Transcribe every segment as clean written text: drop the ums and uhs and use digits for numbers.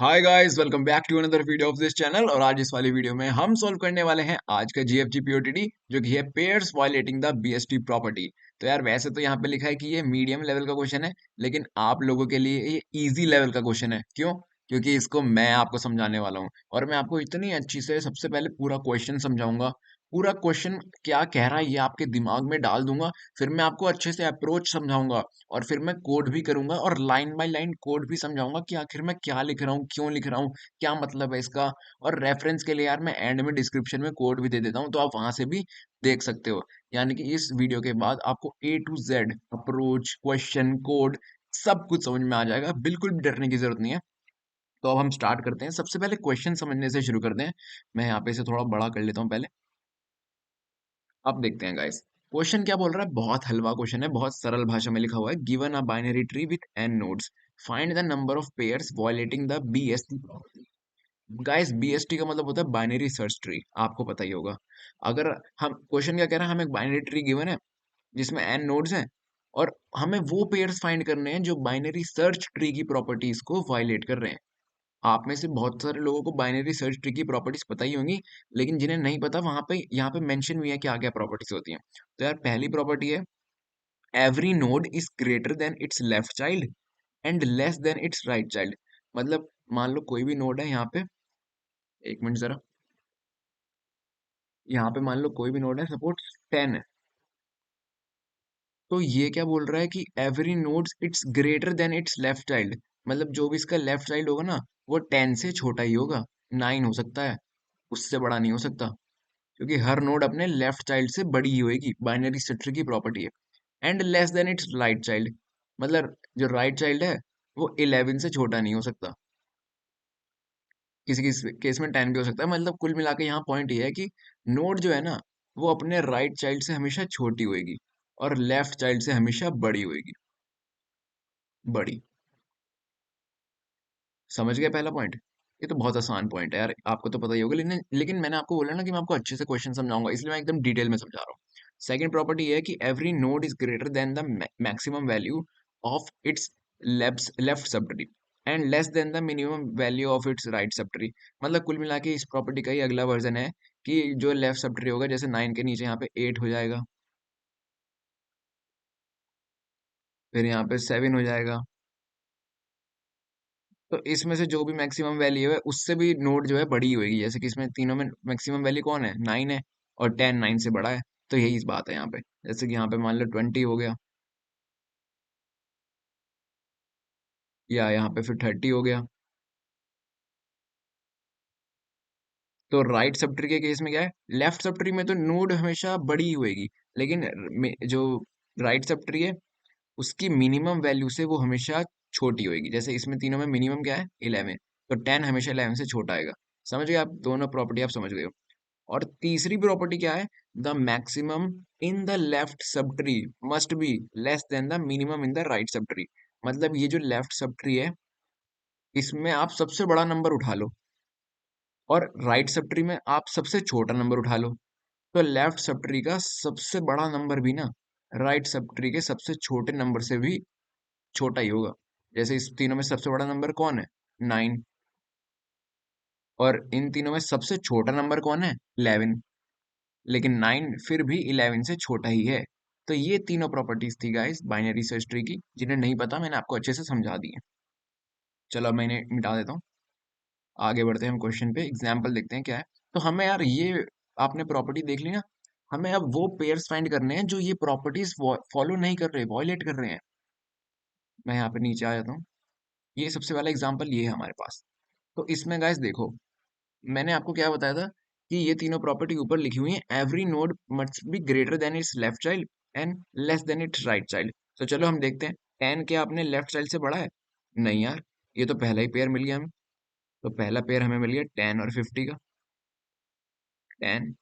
Hi guys, welcome back to another video of this channel. और आज इस वाली वीडियो में हम सॉल्व करने वाले हैं आज का जीएफजी पीओटीडी, जो कि है pairs violating the BST property. तो यार वैसे तो यहाँ पे लिखा है कि ये मीडियम लेवल का क्वेश्चन है, लेकिन आप लोगों के लिए ये इजी लेवल का क्वेश्चन है। क्यों? क्योंकि इसको मैं आपको समझाने वाला हूँ और मैं आपको इतनी अच्छी से सबसे पहले पूरा क्वेश्चन समझाऊंगा। पूरा क्वेश्चन क्या कह रहा है ये आपके दिमाग में डाल दूंगा। फिर मैं आपको अच्छे से अप्रोच समझाऊंगा और फिर मैं कोड भी करूंगा और लाइन बाय लाइन कोड भी समझाऊंगा कि आखिर मैं क्या लिख रहा हूँ, क्यों लिख रहा हूँ, क्या मतलब है इसका। और रेफरेंस के लिए यार मैं एंड में डिस्क्रिप्शन में कोड भी दे देता हूँ, तो आप वहां से भी देख सकते हो। यानी कि इस वीडियो के बाद आपको A to Z approach, question, code सब कुछ समझ में आ जाएगा। बिल्कुल भी डरने की जरूरत नहीं है। तो अब हम स्टार्ट करते हैं। सबसे पहले क्वेश्चन समझने से शुरू करते हैं। मैं यहाँ पे इसे थोड़ा बड़ा कर लेता हूँ पहले। अब देखते हैं गाइस, क्वेश्चन क्या बोल रहा है। बहुत हलवा क्वेश्चन है, बहुत सरल भाषा में लिखा हुआ है। Given a binary tree with n nodes, find the number of pairs violating the BST property. Guys BST का मतलब होता है बाइनरी सर्च ट्री, आपको पता ही होगा। अगर हम क्वेश्चन क्या कह रहा है, हमें एक बाइनरी ट्री गिवन है जिसमें n नोड्स हैं और हमें वो पेयर्स फाइंड करने हैं जो बाइनरी सर्च ट्री की प्रॉपर्टीज को वायलेट कर रहे हैं। आप में से बहुत सारे लोगों को बाइनरी सर्च ट्री की प्रॉपर्टीज पता ही होंगी, लेकिन जिन्हें नहीं पता वहां पे यहाँ पे मेंशन हुई है क्या क्या प्रॉपर्टीज होती हैं। तो यार पहली प्रॉपर्टी है, every node is greater than it's left child and less than it's right child. मतलब मान लो कोई भी नोड है यहाँ पे, एक मिनट जरा, यहाँ पे मान लो कोई भी नोड है, सपोज 10 है। तो ये क्या बोल रहा है कि every node it's greater than it's left child. मतलब जो भी इसका लेफ्ट चाइल्ड होगा ना, वो 10 से छोटा ही होगा। 9 हो सकता है, उससे बड़ा नहीं हो सकता, क्योंकि हर नोड अपने लेफ्ट चाइल्ड से बड़ी ही होगी। बाइनरी स्ट्रक्चर की प्रॉपर्टी है। And less than it's right child, मतलब जो राइट चाइल्ड है वो 11 से छोटा नहीं हो सकता। किसी किसी केस में 10 भी हो सकता है। मतलब कुल मिला के यहाँ पॉइंट ये है कि नोड जो है ना, वो अपने राइट चाइल्ड से हमेशा छोटी होगी और लेफ्ट चाइल्ड से हमेशा बड़ी होगी। बड़ी। समझ गए पहला पॉइंट? ये तो बहुत आसान पॉइंट है यार, आपको तो पता ही होगा, लेकिन मैंने आपको बोला ना कि मैं आपको अच्छे से क्वेश्चन समझाऊंगा, इसलिए मैं एकदम डिटेल में समझा रहा हूँ। सेकंड प्रॉपर्टी ये है कि every node is greater than the maximum value of its left sub tree and less than the minimum value of its right sub tree. मतलब कुल मिला के इस प्रॉपर्टी का ही अगला वर्जन है कि जो लेफ्ट सब ट्री होगा, जैसे 9 के नीचे यहाँ पे 8 हो जाएगा, फिर यहाँ पे 7 हो जाएगा। तो इसमें से जो भी मैक्सिमम वैल्यू है उससे भी नोड जो है बड़ी होगी। जैसे कि इसमें तीनों में मैक्सिमम वैल्यू कौन है, 9 है, और 10 9 से बड़ा है। तो यही इस बात है यहाँ पे। जैसे कि यहाँ पे मान लो 20 हो गया, या यहाँ पे फिर 30 हो गया। तो राइट सब ट्री के केस में क्या है, लेफ्ट सब ट्री में तो नोड हमेशा बड़ी ही होगी, लेकिन जो राइट सब ट्री है उसकी मिनिमम वैल्यू से वो हमेशा छोटी होगी। जैसे इसमें तीनों में मिनिमम क्या है, 11। तो 10 हमेशा 11 से छोटा आएगा। समझ गए आप? दोनों प्रॉपर्टी आप समझ गए हो। और तीसरी प्रॉपर्टी क्या है, the maximum in the left sub tree must be less than the minimum in the right sub tree. मतलब ये जो लेफ्ट सब ट्री है, इसमें आप सबसे बड़ा नंबर उठा लो और राइट सब ट्री में आप सबसे छोटा नंबर उठा लो। तो लेफ्ट सब ट्री का सबसे बड़ा नंबर भी ना राइट सब ट्री के सबसे छोटे नंबर से भी छोटा ही होगा। जैसे इस तीनों में सबसे बड़ा नंबर कौन है, 9, और इन तीनों में सबसे छोटा नंबर कौन है, 11। लेकिन 9 फिर भी 11 से छोटा ही है। तो ये तीनों प्रॉपर्टीज थी गाइस बाइनरी सर्च ट्री की, जिन्हें नहीं पता मैंने आपको अच्छे से समझा दी है। चलो अब मैं इन्हें मिटा देता हूँ। आगे बढ़ते हैं हम क्वेश्चन पे, एग्जाम्पल देखते हैं क्या है। तो हमें यार ये, आपने प्रॉपर्टी देख ली ना, हमें अब वो पेयर्स फाइंड करने हैं जो ये प्रॉपर्टीज फॉलो नहीं कर रहे, वॉयलेट कर रहे हैं। मैं यहाँ पे नीचे आ जाता हूँ। ये सबसे वाला एग्जाम्पल ये है हमारे पास। तो इसमें गाइस देखो, मैंने आपको क्या बताया था कि ये तीनों प्रॉपर्टी ऊपर लिखी हुई है। Every node must be greater than it's left child and less than it's right child. तो चलो हम देखते हैं, 10 क्या अपने लेफ्ट चाइल्ड से बड़ा है? नहीं यार, ये तो पहला ही पेयर मिल गया हमें। तो पहला पेयर हमें मिल गया 10 और 50 का। 10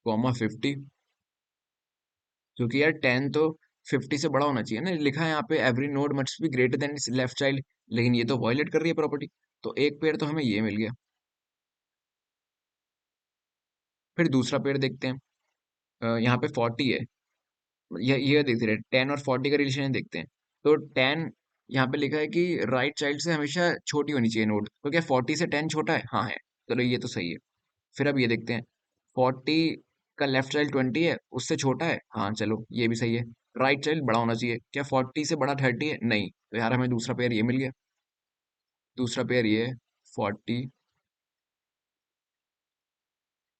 कॉमा 50, क्योंकि यार 10 तो 50 से बड़ा होना चाहिए ना। लिखा है यहाँ पे every node must be greater than it's left child, लेकिन ये तो वॉयलेट कर रही है प्रॉपर्टी। तो एक पेयर तो हमें ये मिल गया। फिर दूसरा पेयर देखते हैं। यहाँ पे 40 है। ये देखते रहे, 10 और 40 का रिलेशन देखते हैं। तो 10 यहाँ पे लिखा है कि राइट चाइल्ड से हमेशा छोटी होनी चाहिए नोड, तो क्या 40 से 10 छोटा है? हाँ है। चलो ये तो सही है। फिर अब ये देखते हैं, 40 का लेफ्ट चाइल्ड 20 है, उससे छोटा है? हाँ चलो ये भी सही है। राइट चाइल्ड बड़ा होना चाहिए, क्या 40 से बड़ा 30 है? नहीं, तो यार हमें दूसरा पेयर ये मिल गया। दूसरा पेयर ये है, 40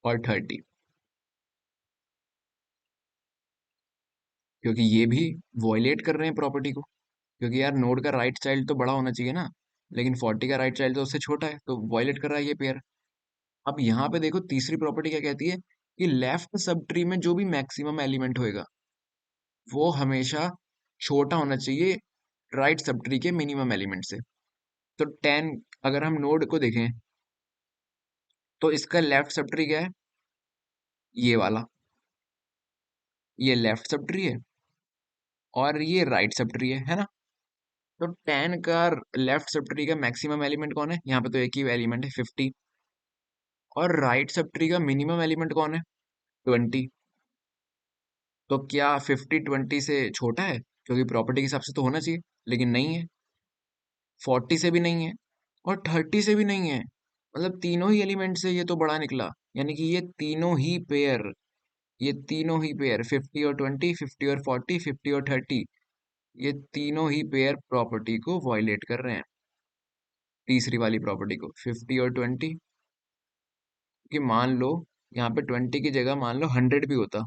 और 30, क्योंकि ये भी वॉयलेट कर रहे हैं प्रॉपर्टी को। क्योंकि यार नोड का राइट चाइल्ड तो बड़ा होना चाहिए ना, लेकिन 40 का राइट चाइल्ड तो उससे छोटा है, तो वॉयलेट कर रहा है ये पेयर। अब यहाँ पे देखो तीसरी प्रॉपर्टी क्या कहती है, कि लेफ्ट सब ट्री में जो भी मैक्सिमम एलिमेंट होएगा वो हमेशा छोटा होना चाहिए राइट सब ट्री के मिनिमम एलिमेंट से। तो 10, अगर हम नोड को देखें तो इसका लेफ्ट सब ट्री क्या है? ये वाला, ये लेफ्ट सब ट्री है और ये राइट सब ट्री है ना? तो 10 का लेफ्ट सब ट्री का मैक्सिमम एलिमेंट कौन है? यहाँ पे तो एक ही एलिमेंट है 50। और राइट सब ट्री का मिनिमम एलिमेंट कौन है? 20। तो क्या 50 20 से छोटा है? क्योंकि प्रॉपर्टी के हिसाब से तो होना चाहिए, लेकिन नहीं है। 40 से भी नहीं है और 30 से भी नहीं है। मतलब तीनों ही एलिमेंट से ये तो बड़ा निकला। यानी कि ये तीनों ही पेयर 50 और 20, 50 और 40, 50 और 30, ये तीनों ही पेयर प्रॉपर्टी को वायलेट कर रहे हैं। तीसरी वाली प्रॉपर्टी को, 50 और 20, कि मान लो यहाँ पे 20 की जगह मान लो 100 भी होता,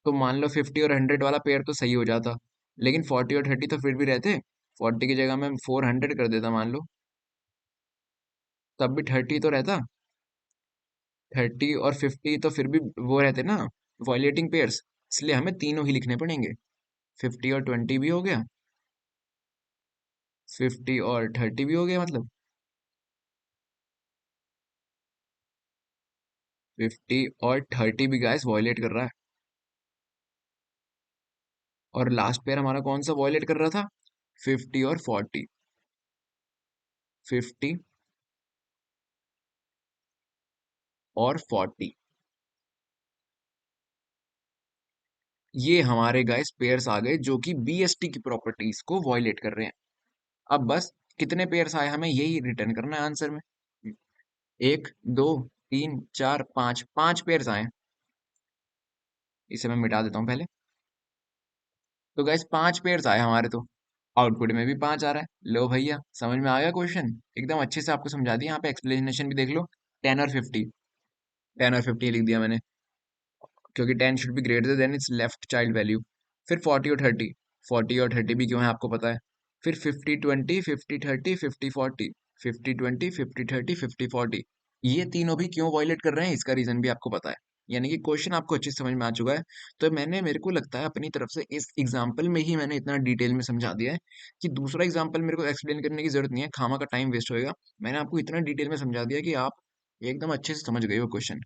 तो मान लो 50 और 100 वाला पेयर तो सही हो जाता, लेकिन 40 और 30 तो फिर भी रहते। 40 की जगह मैं 400 कर देता मान लो, तब भी 30 तो रहता। 30 और 50 तो फिर भी वो रहते ना, वॉयलेटिंग पेयर्स। इसलिए हमें तीनों ही लिखने पड़ेंगे। 50 और 20 भी हो गया, 50 और 30 भी हो गया, मतलब 50 और 30 भी गाइस वॉयलेट कर रहा है। और लास्ट पेयर हमारा कौन सा वॉयलेट कर रहा था? 50 और 40। 50 और 40, ये हमारे गाइस पेयर्स आ गए जो कि बीएसटी की प्रॉपर्टीज को वॉयलेट कर रहे हैं। अब बस कितने पेयर्स आए हमें यही रिटर्न करना है आंसर में। एक, दो, तीन, चार, पांच, पांच पेयर्स आए। इसे मैं मिटा देता हूँ पहले। तो गैस पांच पेयर्स आए हमारे तो, आउटपुट में भी पांच आ रहा है। लो भैया समझ में आ गया क्वेश्चन, एकदम अच्छे से आपको समझा दिया। यहाँ पे एक्सप्लेनेशन भी देख लो, 10 और 50, 10 और 50 लिख दिया मैंने, क्योंकि 10 should be greater than it's left child value. फिर 40 और 30, 40 और 30 भी क्यों है आपको पता है। फिर 50 20, 50 30, 50 40, 50 20, 50 30, 50 40, ये तीनों भी क्यों वॉयलेट कर रहे हैं इसका रीजन भी आपको पता है। यानी कि क्वेश्चन आपको अच्छे से समझ में आ चुका है। तो मेरे को लगता है अपनी तरफ से इस एग्जाम्पल में ही मैंने इतना डिटेल में समझा दिया है कि दूसरा एग्जाम्पल मेरे को एक्सप्लेन करने की जरूरत नहीं है, खामा का टाइम वेस्ट होएगा। मैंने आपको इतना डिटेल में समझा दिया कि आप एकदम अच्छे से समझ गए हो क्वेश्चन,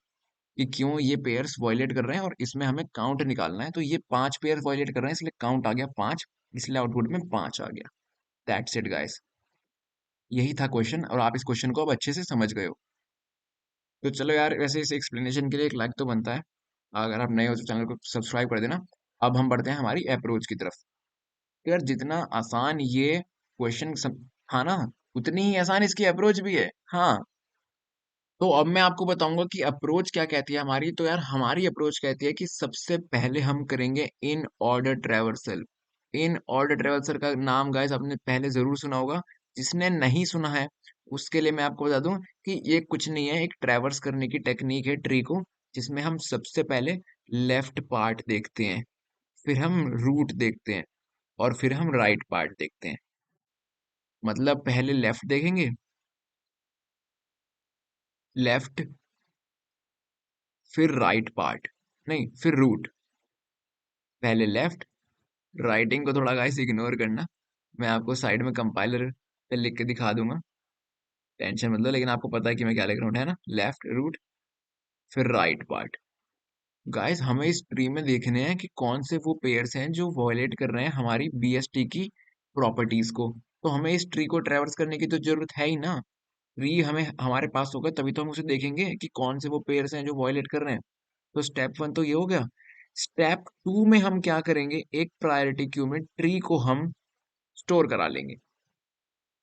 कि क्यों ये पेयर्स वॉयलेट कर रहे हैं, और इसमें हमें काउंट निकालना है। तो ये पांच पेयर वॉयलेट कर रहे हैं, इसलिए काउंट आ गया पांच, इसलिए आउटपुट में पांच आ गया। दैट्स इट गाइस, यही था क्वेश्चन, और आप इस क्वेश्चन को अब अच्छे से समझ गए हो। तो चलो यार, वैसे इस एक्सप्लेनेशन के लिए एक लाइक तो बनता है। अगर आप नए हो तो चैनल को सब्सक्राइब कर देना। अब हम बढ़ते हैं हमारी अप्रोच की तरफ। तो यार जितना आसान ये क्वेश्चन था ना, उतनी ही आसान इसकी अप्रोच भी है। हाँ, तो अब मैं आपको बताऊंगा कि अप्रोच क्या कहती है हमारी। तो यार हमारी अप्रोच कहती है कि सबसे पहले हम करेंगे in order traversal. In order traversal का नाम गाइस आपने पहले जरूर सुना होगा। जिसने नहीं सुना है उसके लिए मैं आपको बता दूं कि ये कुछ नहीं है, एक ट्रेवर्स करने की टेक्निक है ट्री को, जिसमें हम सबसे पहले लेफ्ट पार्ट देखते हैं, फिर हम रूट देखते हैं, और फिर हम राइट पार्ट देखते हैं। मतलब पहले लेफ्ट देखेंगे, लेफ्ट, फिर राइट पार्ट, नहीं फिर रूट। पहले लेफ्ट, राइटिंग को थोड़ा गाइस इग्नोर करना, मैं आपको साइड में कंपाइलर पे लिख के दिखा दूंगा, टेंशन मतलब। लेकिन आपको पता है कि मैं क्या लिख रहा हूँ, है ना? लेफ्ट रूट, फिर राइट पार्ट। गाइस हमें इस ट्री में देखने हैं कि कौन से वो पेयर्स हैं जो वॉयलेट कर रहे हैं हमारी बीएसटी की प्रॉपर्टीज को। तो हमें इस ट्री को ट्रेवर्स करने की तो जरूरत है ही ना। ट्री हमें हमारे पास होगा तभी तो हम उसे देखेंगे कि कौन से वो पेयर्स हैं जो वॉयलेट कर रहे हैं। तो स्टेप वन तो ये हो गया। स्टेप टू में हम क्या करेंगे, एक प्रायोरिटी क्यू में ट्री को हम स्टोर करा लेंगे।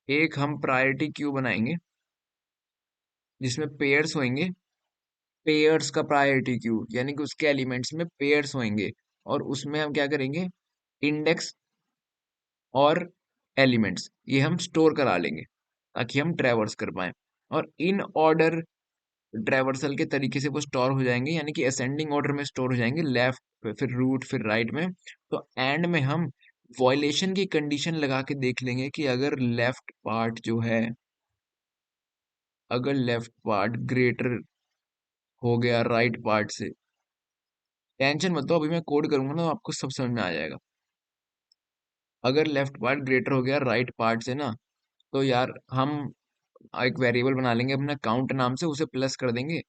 एक हम प्रायोरिटी क्यू बनाएंगे जिसमें पेयर्स होंगे, पेयर्स का प्रायोरिटी क्यू, यानी कि उसके एलिमेंट्स में पेयर्स होंगे। और उसमें हम क्या करेंगे, इंडेक्स और एलिमेंट्स ये हम स्टोर करा लेंगे ताकि हम ट्रैवर्स कर पाए। और इन ऑर्डर ट्रैवर्सल के तरीके से वो स्टोर हो जाएंगे, यानी कि असेंडिंग ऑर्डर में स्टोर हो जाएंगे, लेफ्ट फिर रूट फिर राइट में। तो एंड में हम वॉयलेशन की कंडीशन लगा के देख लेंगे कि अगर लेफ्ट पार्ट जो है, अगर लेफ्ट पार्ट ग्रेटर हो गया राइट पार्ट से, टेंशन मत लो, अभी मैं कोड करूंगा ना तो आपको सब समझ में आ जाएगा। अगर लेफ्ट पार्ट ग्रेटर हो गया राइट पार्ट से ना, तो यार हम एक वेरिएबल बना लेंगे अपना काउंट नाम से, उसे प्लस कर देंगे।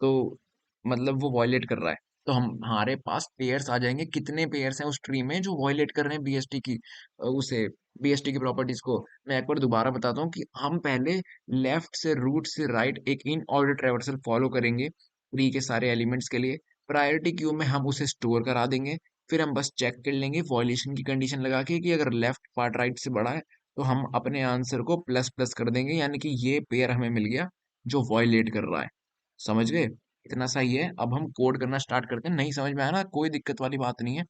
तो मतलब वो वॉयलेट कर रहा है, तो हम हमारे पास पेयर्स आ जाएंगे, कितने पेयर्स हैं उस ट्री में जो वॉयलेट कर रहे हैं बीएसटी की उसे बीएसटी की प्रॉपर्टीज को। मैं एक बार दोबारा बताता हूँ कि हम पहले लेफ्ट से रूट से राइट एक इन ऑर्डर ट्रैवर्सल फॉलो करेंगे ट्री के सारे एलिमेंट्स के लिए। प्रायोरिटी क्यू में हम उसे स्टोर करा देंगे। फिर हम बस चेक कर लेंगे वॉयलेशन की कंडीशन लगा के कि अगर लेफ्ट पार्ट राइट से बड़ा है तो हम अपने आंसर को प्लस प्लस कर देंगे, यानी कि ये पेयर हमें मिल गया जो वॉयलेट कर रहा है। समझ गए? इतना सही है। अब हम कोड करना स्टार्ट करते हैं। नहीं समझ में आया ना, कोई दिक्कत वाली बात नहीं है,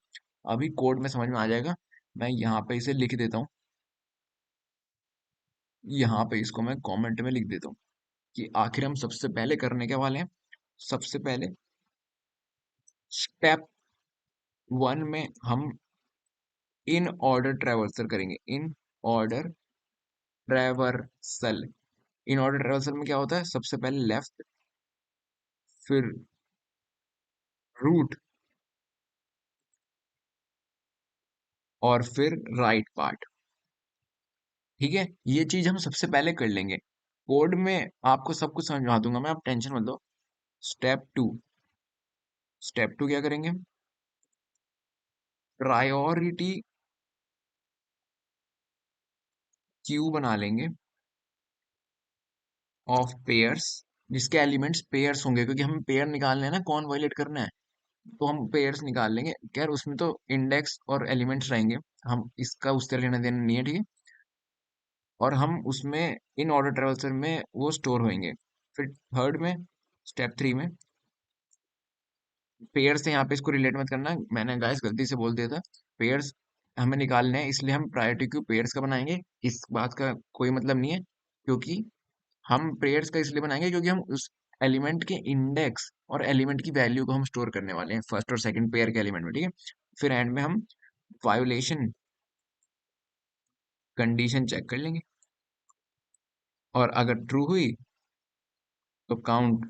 अभी कोड में समझ में आ जाएगा। मैं यहाँ पे इसे लिख देता हूँ, यहाँ पे इसको मैं कमेंट में लिख देता हूँ कि आखिर हम सबसे पहले करने के वाले हैं। सबसे पहले स्टेप वन में हम इन ऑर्डर ट्रेवर्सल करेंगे। In order traversal, in order traversal में क्या होता है, सबसे पहले लेफ्ट, फिर रूट, और फिर राइट पार्ट। ठीक है, ये चीज हम सबसे पहले कर लेंगे। कोड में आपको सब कुछ समझा दूंगा मैं, आप टेंशन मत लो। स्टेप टू, स्टेप टू क्या करेंगे, प्रायोरिटी क्यू बना लेंगे ऑफ पेयर्स, जिसके एलिमेंट्स पेयर्स होंगे, क्योंकि हमें पेयर निकालना है ना, कौन वायलेट करना है। तो हम पेयर्स निकाल लेंगे, खैर उसमें तो इंडेक्स और एलिमेंट्स रहेंगे, हम इसका उससे लेना देना नहीं है, ठीक है। और हम उसमें इन ऑर्डर ट्रेवल्सर में वो स्टोर होंगे। फिर थर्ड में, स्टेप थ्री में पेयर्स से, यहाँ पे इसको रिलेट मत करना, मैंने गाइस गलती से बोल दिया था। पेयर्स हमें निकालने हैं, इसलिए हम प्रायोरिटी क्यू पेयर्स का बनाएंगे। इस बात का कोई मतलब नहीं है, क्योंकि हम पेयर्स का इसलिए बनाएंगे क्योंकि हम उस एलिमेंट के इंडेक्स और एलिमेंट की वैल्यू को हम स्टोर करने वाले हैं फर्स्ट और सेकंड पेयर के एलिमेंट में, ठीक है। फिर एंड में हम वायोलेशन कंडीशन चेक कर लेंगे, और अगर ट्रू हुई तो काउंट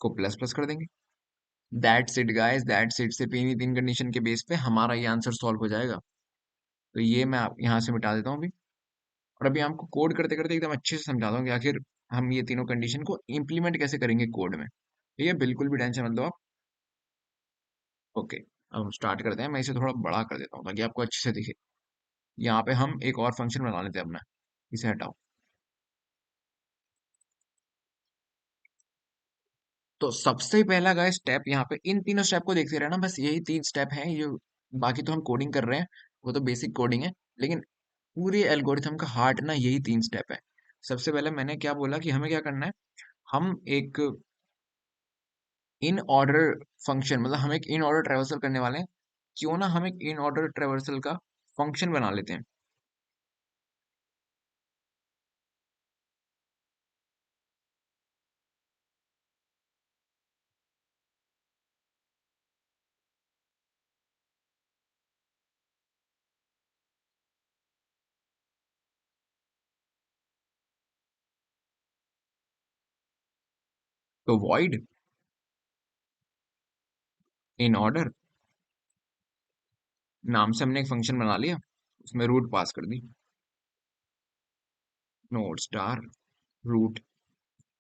को प्लस प्लस कर देंगे। That's it guys, that's it. सिर्फ इन्हीं तीन कंडीशन के बेस पे हमारा ये आंसर सॉल्व हो जाएगा। तो ये मैं आप यहाँ से मिटा देता हूँ अभी, और अभी आपको कोड करते करते एकदम अच्छे से समझाता हूँ कि आखिर हम ये तीनों कंडीशन को इम्प्लीमेंट कैसे करेंगे कोड में। ठीक है, बिल्कुल भी टेंशन मत लो आप। ओके, अब हम स्टार्ट करते हैं। मैं इसे थोड़ा बड़ा कर देता हूँ ताकि आपको अच्छे से दिखे। यहाँ पे हम एक और फंक्शन बना लेते हैं अपना, इसे हटाओ। तो सबसे पहला गाइस स्टेप, यहाँ पे इन तीनों स्टेप को देखते रहना, बस यही तीन स्टेप हैं ये। बाकी तो हम कोडिंग कर रहे हैं, वो तो बेसिक कोडिंग है, लेकिन पूरे एल्गोरिथम का हार्ट ना यही तीन स्टेप है। सबसे पहले मैंने क्या बोला कि हमें क्या करना है, हम एक इन ऑर्डर फंक्शन, मतलब हम एक इन ऑर्डर ट्रेवर्सल करने वाले हैं। क्यों ना हम एक इन ऑर्डर ट्रेवर्सल का फंक्शन बना लेते हैं। तो वॉइड इन ऑर्डर नाम से हमने एक फंक्शन बना लिया, उसमें रूट पास कर दी, नोड स्टार रूट।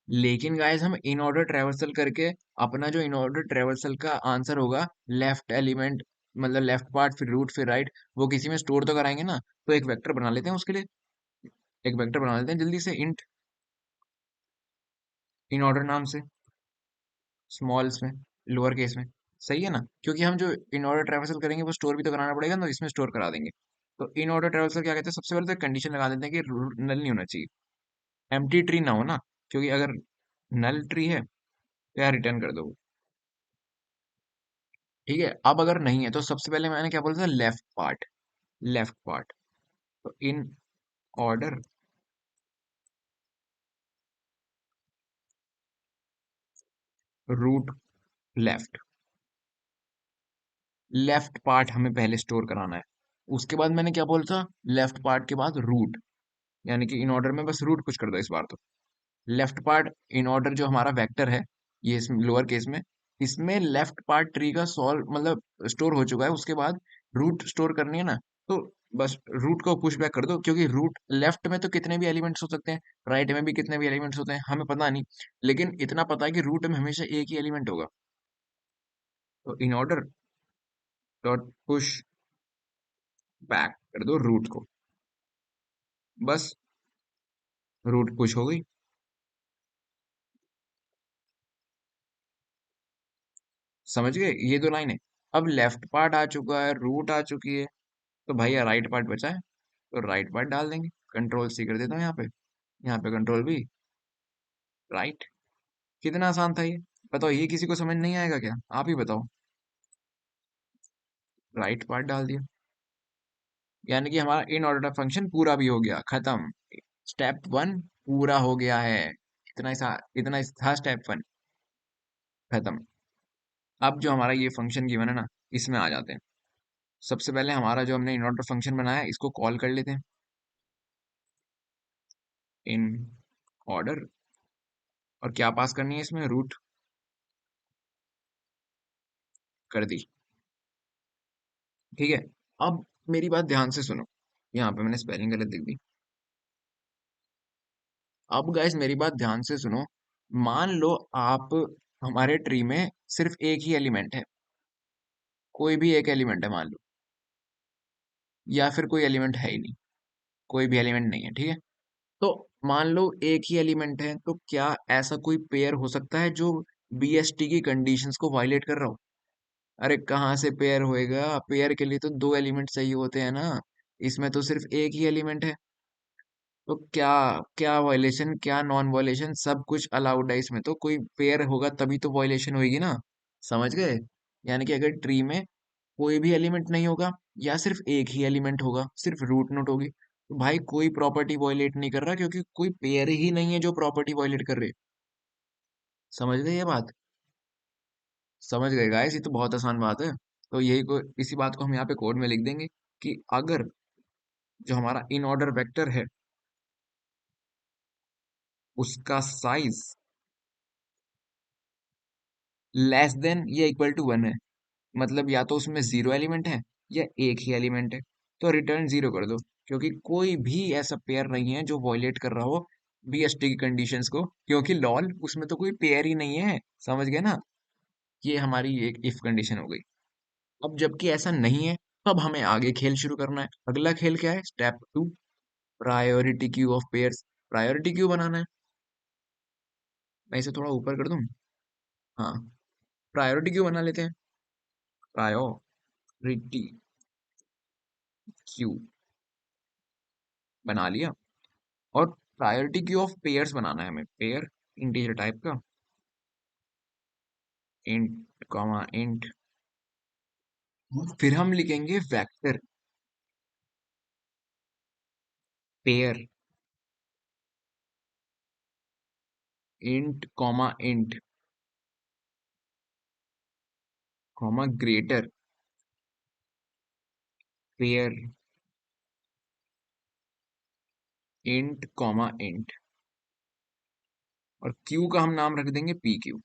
लेकिन गाइस हम इन ऑर्डर ट्रेवर्सल करके अपना जो इन ऑर्डर ट्रेवर्सल का आंसर होगा, लेफ्ट एलिमेंट मतलब लेफ्ट पार्ट फिर रूट फिर राइट, वो किसी में स्टोर तो कराएंगे ना। तो एक वेक्टर बना लेते हैं उसके लिए, एक वेक्टर बना लेते हैं जल्दी से, इंट इन ऑर्डर नाम से, स्मॉल्स में, लोअर केस में। सही है ना, क्योंकि हम जो इन ऑर्डर ट्रेवर्सल करेंगे वो स्टोर भी तो कराना पड़ेगा ना, तो इसमें स्टोर करा देंगे। तो इन ऑर्डर ट्रेवर्सल क्या कहते हैं, सबसे पहले तो कंडीशन लगा देते हैं कि नल नहीं होना चाहिए, एम्प्टी ट्री ना हो ना, क्योंकि अगर नल ट्री है तो यार रिटर्न कर दो। ठीक है, अब अगर नहीं है तो सबसे पहले मैंने क्या बोला था, लेफ्ट पार्ट, लेफ्ट पार्ट। तो in order root left, left part हमें पहले स्टोर कराना है। उसके बाद मैंने क्या बोला था, लेफ्ट पार्ट के बाद रूट, यानी कि इन ऑर्डर में बस रूट पुश कर दो इस बार तो। लेफ्ट पार्ट इन ऑर्डर जो हमारा वेक्टर है, ये इस लोअर केस में, इसमें लेफ्ट पार्ट ट्री का सॉल्व मतलब स्टोर हो चुका है। उसके बाद रूट स्टोर करनी है ना, तो बस रूट को पुश बैक कर दो, क्योंकि रूट लेफ्ट में तो कितने भी एलिमेंट्स हो सकते हैं, राइट में भी कितने भी एलिमेंट्स होते हैं हमें पता नहीं, लेकिन इतना पता है कि रूट में हमेशा एक ही एलिमेंट होगा। तो in order dot push back कर दो रूट को, बस रूट पुश हो गई। समझ गए, ये दो लाइन है। अब लेफ्ट पार्ट आ चुका है, रूट आ चुकी है, तो भैया राइट पार्ट बचा है, तो राइट पार्ट डाल देंगे। कंट्रोल सी कर देता हूँ यहाँ पे, यहाँ पे कंट्रोल भी, राइट। कितना आसान था ये, बताओ, ये किसी को समझ नहीं आएगा क्या, आप ही बताओ। राइट पार्ट डाल दिया, यानी कि हमारा इन ऑर्डर फंक्शन पूरा भी हो गया, खत्म। स्टेप वन पूरा हो गया है, इतना ही था स्टेप वन, खत्म। अब जो हमारा ये फंक्शन गिवन है ना, इसमें आ जाते हैं। सबसे पहले हमारा जो हमने इन ऑर्डर फंक्शन बनाया है, इसको कॉल कर लेते हैं, इन ऑर्डर। और क्या पास करनी है इसमें, रूट कर दी। ठीक है, अब मेरी बात ध्यान से सुनो, यहाँ पे मैंने स्पेलिंग गलत लिख दी। अब गाइस मेरी बात ध्यान से सुनो, मान लो आप, हमारे ट्री में सिर्फ एक ही एलिमेंट है, कोई भी एक एलिमेंट है मान लो, या फिर कोई एलिमेंट है ही नहीं, कोई भी एलिमेंट नहीं है, ठीक है। तो मान लो एक ही एलिमेंट है, तो क्या ऐसा कोई पेयर हो सकता है जो बीएसटी की कंडीशंस को वायलेट कर रहा हो? अरे कहाँ से पेयर होएगा, पेयर के लिए तो दो एलिमेंट चाहिए होते हैं ना, इसमें तो सिर्फ एक ही एलिमेंट है। तो क्या, क्या वायलेशन क्या नॉन वायलेशन सब कुछ अलाउड है इसमें, तो कोई पेयर होगा तभी तो वायलेशन होगी ना। समझ गए, यानी कि अगर ट्री में कोई भी एलिमेंट नहीं होगा, या सिर्फ एक ही एलिमेंट होगा, सिर्फ रूट नोट होगी, तो भाई कोई प्रॉपर्टी वायलेट नहीं कर रहा, क्योंकि कोई पेयर ही नहीं है जो प्रॉपर्टी वायलेट कर रहे। समझ गए ये बात, समझ गए गाइस, ये तो बहुत आसान बात है। तो यही को, इसी बात को हम यहाँ पे कोड में लिख देंगे कि अगर जो हमारा इन ऑर्डर वेक्टर है, उसका साइज लेस देन या इक्वल टू वन है, मतलब या तो उसमें जीरो एलिमेंट है या एक ही एलिमेंट है, तो रिटर्न जीरो कर दो, क्योंकि कोई भी ऐसा पेयर नहीं है जो वॉयलेट कर रहा हो बीएसटी की कंडीशंस को, क्योंकि लॉल उसमें तो कोई पेयर ही नहीं है। समझ गए ना, ये हमारी एक इफ कंडीशन हो गई। अब जबकि ऐसा नहीं है, तब हमें आगे खेल शुरू करना है। अगला खेल क्या है, step two, priority queue of pairs. Priority queue बनाना है, मैं इसे थोड़ा ऊपर कर दूं, हाँ, प्रायोरिटी क्यू बना लेते हैं, प्रायोरिटी क्यू बना लिया। और प्रायोरिटी क्यू ऑफ पेयर्स बनाना है हमें, पेयर इंटीजर टाइप का, इंट कॉमा इंट, फिर हम लिखेंगे vector pair int comma int comma greater pair int comma int, और क्यू का हम नाम रख देंगे पी क्यू।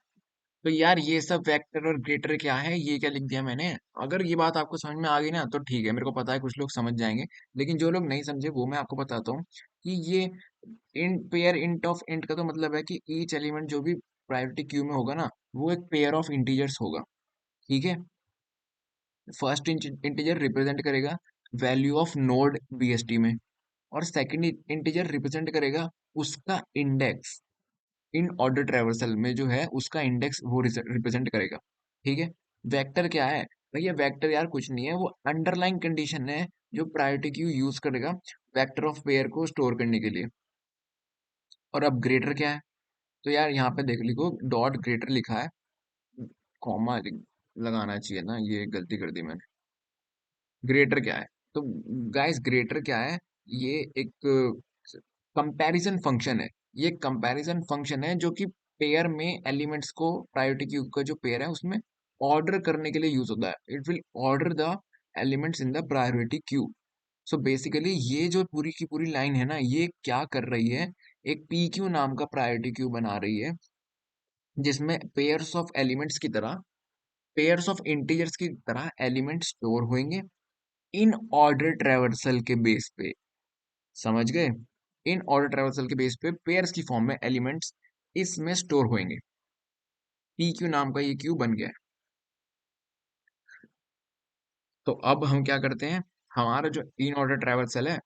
तो यार ये सब वेक्टर और ग्रेटर क्या है, ये क्या लिख दिया मैंने। अगर ये बात आपको समझ में आ गई ना तो ठीक है, मेरे को पता है कुछ लोग समझ जाएंगे, लेकिन जो लोग नहीं समझे वो मैं आपको बताता हूँ कि ये int pair int of int का तो मतलब है कि ईच एलिमेंट जो भी प्रायोरिटी क्यू में होगा ना, वो एक पेयर ऑफ इंटीजर्स होगा। ठीक है, फर्स्ट इंटीजर रिप्रेजेंट करेगा वैल्यू ऑफ नोड बीएसटी में, और सेकंड इंटीजर रिप्रेजेंट करेगा उसका इंडेक्स इन ऑर्डर ट्रेवर्सल में जो है, उसका इंडेक्स वो रिप्रेजेंट करेगा। ठीक है, वेक्टर क्या है भैया? वेक्टर यार कुछ नहीं है, वो अंडरलाइन कंडीशन है जो प्रायोरिटी क्यू यूज करेगा वेक्टर ऑफ पेयर को स्टोर करने के लिए। और अब ग्रेटर क्या है? तो यार यहाँ पे देख लिखो, डॉट ग्रेटर लिखा है, कॉमा लगाना चाहिए ना, ये गलती कर दी मैंने। ग्रेटर क्या है? तो गाइस ग्रेटर क्या है? ये एक कंपैरिजन फंक्शन है। ये कंपैरिजन फंक्शन है जो कि पेयर में एलिमेंट्स को, प्रायोरिटी क्यू का जो पेयर है उसमें ऑर्डर करने के लिए यूज होता है। It will order the elements in the priority queue. So basically ये जो पूरी की पूरी लाइन है ना, ये क्या कर रही है, एक पी क्यू नाम का प्रायोरिटी क्यू बना रही है, जिसमें पेयर्स ऑफ एलिमेंट्स की तरह, पेयर्स ऑफ इंटीजर्स की तरह एलिमेंट स्टोर होंगे इन ऑर्डर ट्रेवर्सल के बेस पे। समझ गए? इन ऑर्डर ट्रेवर्सल के बेस पे पेयर्स की फॉर्म में एलिमेंट्स इसमें स्टोर होंगे। पी क्यू नाम का ये क्यू बन गया है। तो अब हम क्या करते हैं, हमारा जो इन ऑर्डर ट्रेवर्सल है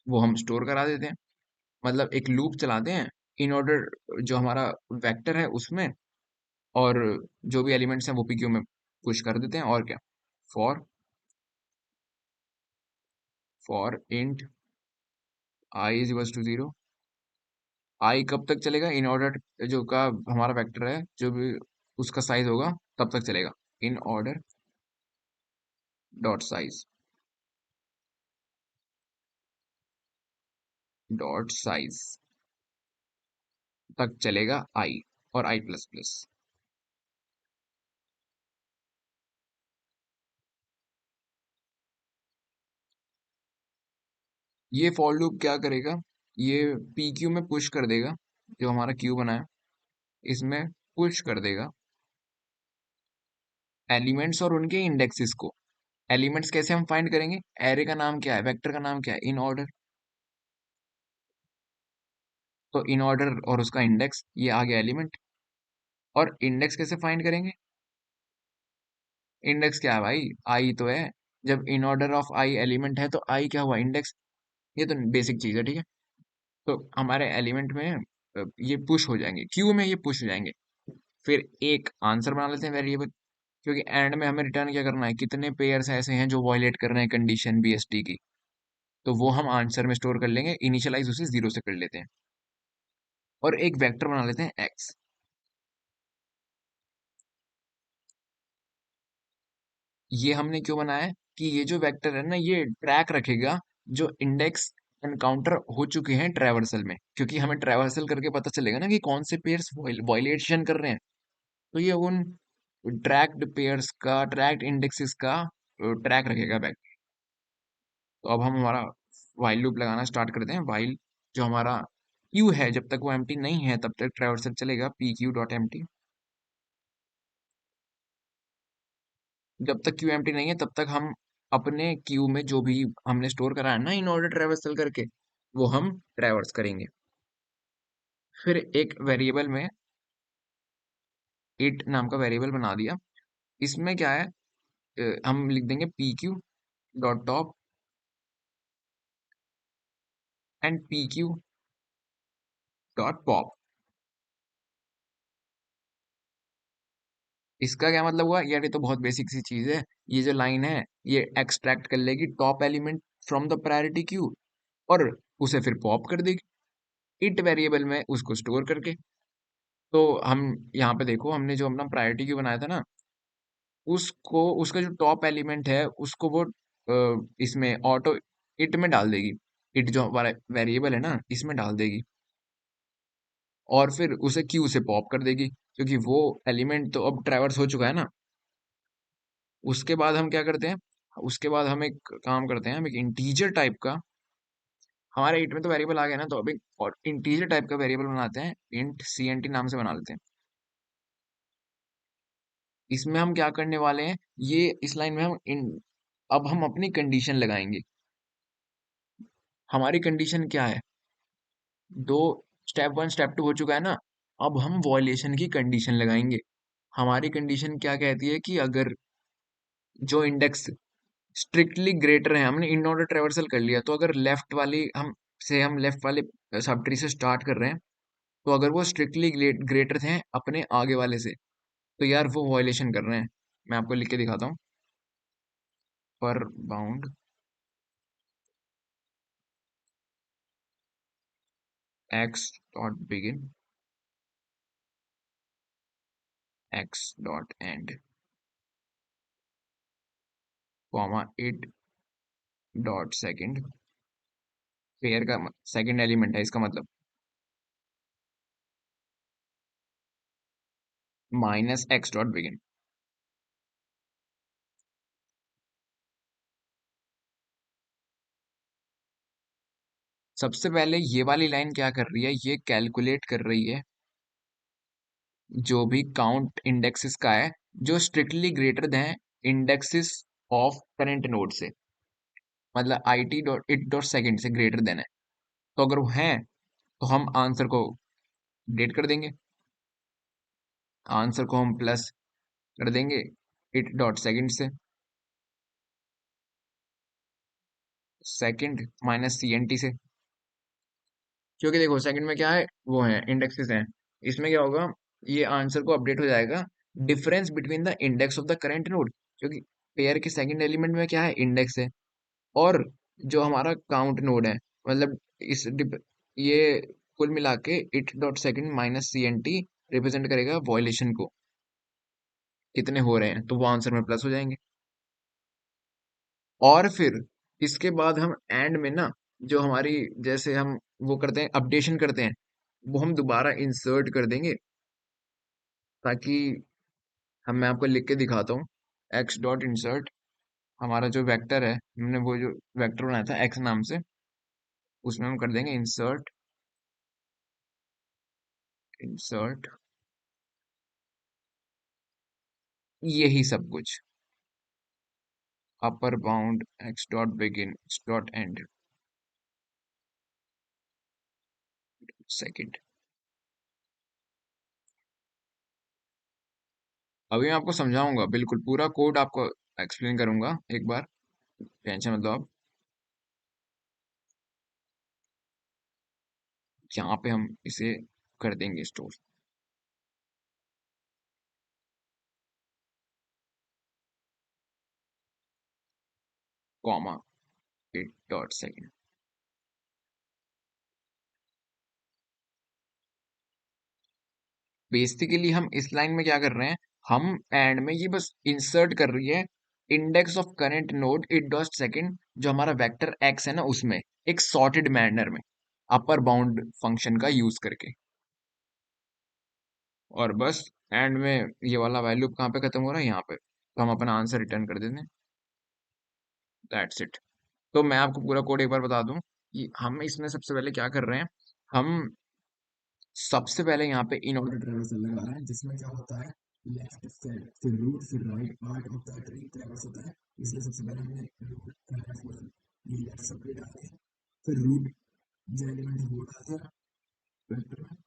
वो हम स्टोर करा देते हैं, मतलब एक लूप चलाते हैं इन ऑर्डर, जो हमारा वेक्टर है उसमें, और जो भी एलिमेंट्स हैं वो पी क्यू में पुश कर देते हैं। और क्या, for int I is equals to 0। I कब तक चलेगा? इन ऑर्डर जो का हमारा वेक्टर है, जो भी उसका साइज होगा तब तक चलेगा। In order dot size, dot size तक चलेगा आई और आई प्लस प्लस। ये फॉर लूप क्या करेगा, ये पी क्यू में पुश कर देगा, जो हमारा क्यू बना है इसमें पुश कर देगा एलिमेंट्स और उनके इंडेक्सेस को। एलिमेंट्स कैसे हम फाइंड करेंगे? एरे का नाम क्या है, वेक्टर का नाम क्या है? In order. तो इन ऑर्डर और उसका इंडेक्स, ये आ गया एलिमेंट। और इंडेक्स कैसे फाइंड करेंगे? इंडेक्स क्या है भाई? आई तो है। जब in order of I element है तो आई क्या हुआ? इंडेक्स। ये तो बेसिक चीज है, ठीक है। तो हमारे एलिमेंट में ये पुश हो जाएंगे, क्यू में ये पुश हो जाएंगे। फिर एक आंसर बना लेते हैं वेरिएबल, क्योंकि एंड में हमें रिटर्न क्या करना है, कितने पेयर्स ऐसे हैं जो वॉयलेट कर रहे हैं कंडीशन बीएसटी की। तो वो हम आंसर में स्टोर कर लेंगे, इनिशियलाइज उसे 0 से कर लेते हैं। और एक वेक्टर बना लेते हैं एक्स। ये हमने क्यों बनाया है कि ये जो वेक्टर है ना, ये ट्रैक रखेगा जो इंडेक्स एनकाउंटर हो चुके हैं ट्रैवर्सल में, क्योंकि हमें ट्रैवर्सल करके पता चलेगा ना कि कौन से पेयर्स वॉयलेशन कर रहे हैं। तो ये उन ट्रैक्ड पेयर्स का, ट्रैक्ड इंडेक्सेस का ट्रैक रखेगा बैक। तो अब हम हमारा व्हाइल लूप लगाना स्टार्ट करते हैं। व्हाइल जो हमारा क्यू है, जब तक वो एम्प्टी नहीं है तब तक ट्रैवर्सल चलेगा पी क्यू डॉट एम्प्टी। जब तक क्यू एम्प्टी नहीं है तब तक हम अपने क्यू में जो भी हमने स्टोर करा है ना इन ऑर्डर ट्रैवर्सल करके, वो हम ट्रैवर्स करेंगे। फिर एक वेरिएबल में इट नाम का वेरिएबल बना दिया। इसमें क्या है, हम लिख देंगे P Q dot top and P Q dot pop. इसका क्या मतलब हुआ यार? ये तो बहुत बेसिक सी चीज है। ये जो लाइन है ये एक्सट्रैक्ट कर लेगी top element from the priority queue, और उसे फिर पॉप कर देगी इट वेरिएबल में उसको स्टोर करके। तो हम यहाँ पे देखो, हमने जो अपना प्रायोरिटी क्यू बनाया था ना, उसको, उसका जो टॉप एलिमेंट है उसको वो इसमें ऑटो इट में डाल देगी। इट जो हमारा वेरिएबल है ना, इसमें डाल देगी, और फिर उसे क्यू से पॉप कर देगी, क्योंकि वो एलिमेंट तो अब ट्रैवर्स हो चुका है ना। उसके बाद हम क्या करते हैं, उसके बाद हम एक काम करते हैं, हम एक इंटीजर टाइप का, हमारे इंट में तो वेरिएबल आ गया ना, तो अब एक और इंटीजर टाइप का वेरिएबल बनाते हैं, इंट सी एन टी नाम से बना लेते हैं। इसमें हम क्या करने वाले हैं, ये इस लाइन में हम अब हम अपनी कंडीशन लगाएंगे। हमारी कंडीशन क्या है? दो, स्टेप वन स्टेप टू हो चुका है ना। अब हम वॉयलेशन की कंडीशन लगाएंगे। हमारी कंडीशन क्या कहती है कि अगर जो इंडेक्स स्ट्रिक्टली ग्रेटर है, हमने इन ऑर्डर ट्रेवर्सल कर लिया, तो अगर लेफ्ट वाली हम लेफ्ट वाले सब ट्री से स्टार्ट कर रहे हैं, तो अगर वो स्ट्रिक्टली ग्रेटर थे अपने आगे वाले से, तो यार वो वॉयलेशन कर रहे हैं। मैं आपको लिख के दिखाता हूँ। पर bound x dot begin x dot and comma it dot second, pair का सेकंड एलिमेंट है इसका मतलब, माइनस एक्स डॉट बिगिन। सबसे पहले ये वाली लाइन क्या कर रही है, ये कैलकुलेट कर रही है जो भी काउंट इंडेक्सेस का है जो strictly greater than indexes of current node से, मतलब I T dot it dot second से ग्रेटर देन है। तो अगर वो है तो हम आंसर को अपडेट कर देंगे, आंसर को हम प्लस कर देंगे इट डॉट सेकेंड से, second minus C N T से, क्योंकि देखो सेकंड में क्या है, वो है इंडेक्सेस हैं। इसमें क्या होगा, ये आंसर को अपडेट हो जाएगा difference between the index of the current node, क्योंकि पेयर के सेकंड एलिमेंट में क्या है, इंडेक्स है, और जो हमारा काउंट नोड है, मतलब ये कुल मिला के it dot second minus C N T represent करेगा वॉयलेशन को, कितने हो रहे हैं, तो वो आंसर में प्लस हो जाएंगे। और फिर इसके बाद हम एंड में ना, जो हमारी, जैसे हम वो करते हैं अपडेशन करते हैं, वो हम दोबारा इंसर्ट कर देंगे, ताकि मैं आपको लिख के दिखाता हूँ। एक्स डॉट इंसर्ट, हमारा जो वेक्टर है, हमने वो जो वेक्टर बनाया था एक्स नाम से, उसमें हम कर देंगे इंसर्ट, इंसर्ट यही सब कुछ, upper bound x dot begin x dot and second. अभी मैं आपको समझाऊंगा, बिल्कुल पूरा कोड आपको एक्सप्लेन करूंगा एक बार, टेंशन मत लो आप। यहाँ पे हम इसे कर देंगे store, comma it dot second. Basically हम इस लाइन में क्या कर रहे हैं, हम एंड में ये बस इंसर्ट कर रही है index of current node it dot second, जो हमारा वेक्टर एक्स है ना, उसमें एक सॉर्टेड मैनर में अपर बाउंड फंक्शन का यूज करके, और बस एंड में ये वाला वैल्यू कहाँ पे खत्म हो रहा है, यहाँ पे, तो हम अपना आंसर रिटर्न कर देते हैं। That's it. तो मैं आपको पूरा कोड एक बार बता दूं कि हम इसमें सबसे पहले क्या कर रहे हैं, हम सबसे पहले यहाँ पे इन ऑर्डर ट्रेवर्सल लगा रहे हैं, जिसमें क्या होता है, लेफ्ट फिर रूट फिर right part of the tree ट्रेवर्स होता है, इसलिए सबसे पहले हमने रूट का लेफ्ट मतलब ये लेफ्ट सब डाल दिया, फिर रूट जो एलिमेंट वो डाल दिया वेक्टर में,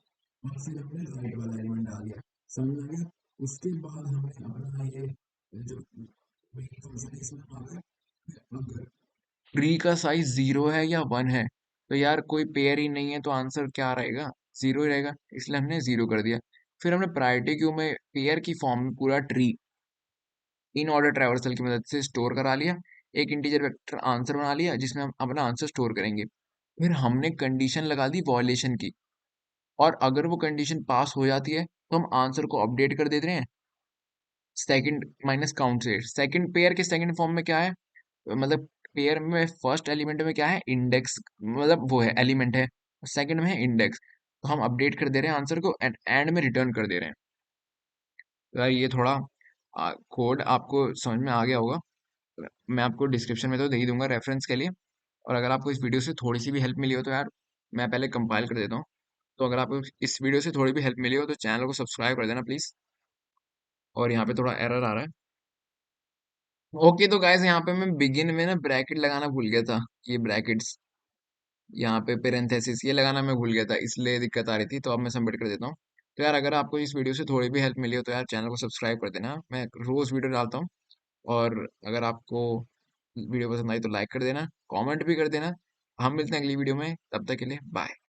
और फिर हमने राइट वाला एलिमेंट डाल दिया, समझ आ गया। उसके बाद हमने अपना ये जो मेन फंक्शन है इसमें आ गया, अगर ट्री का साइज 0 है या 1 है, तो यार कोई पेयर ही नहीं है, तो आंसर क्या रहेगा, 0 ही रहेगा, इसलिए हमने 0 कर दिया। फिर हमने प्रायोरिटी क्यू में पेयर की फॉर्म में पूरा ट्री इन ऑर्डर ट्रैवर्सल की मदद से स्टोर करा लिया, एक इंटीजर वेक्टर आंसर बना लिया जिसमें हम अपना आंसर स्टोर करेंगे। फिर हमने कंडीशन लगा दी वॉयलेशन की, और अगर वो कंडीशन पास हो जाती है तो हम आंसर को अपडेट कर देते हैं सेकंड माइनस काउंट से। सेकंड पेयर के सेकंड फॉर्म में क्या है, मतलब पेयर में फर्स्ट एलिमेंट में क्या है, इंडेक्स, मतलब वो है एलिमेंट है, सेकंड में है इंडेक्स, तो हम अपडेट कर दे रहे हैं आंसर को एंड एंड में रिटर्न कर दे रहे हैं। तो यार ये थोड़ा कोड आपको समझ में आ गया होगा, मैं आपको डिस्क्रिप्शन में तो दे ही दूंगा रेफरेंस के लिए, और अगर आपको इस वीडियो से थोड़ी सी भी हेल्प मिली हो तो यार मैं पहले कंपाइल कर देता हूँ। तो अगर आपको इस वीडियो से थोड़ी भी हेल्प मिली हो तो चैनल को सब्सक्राइब कर देना प्लीज़। और यहाँ पे थोड़ा एरर आ रहा है। ओके तो गाइस, यहाँ पे मैं बिगिन में ना ब्रैकेट लगाना भूल गया था, ये ब्रैकेट्स यहाँ पे पेरेंथेसिस ये लगाना मैं भूल गया था, इसलिए दिक्कत आ रही थी, तो अब मैं सबमिट कर देता हूँ। तो यार अगर आपको इस वीडियो से थोड़ी भी हेल्प मिली हो तो यार चैनल को सब्सक्राइब कर देना, मैं रोज वीडियो डालता हूँ। और अगर आपको वीडियो पसंद आई तो लाइक कर देना, कमेंट भी कर देना। हम मिलते हैं अगली वीडियो में, तब तक के लिए बाय।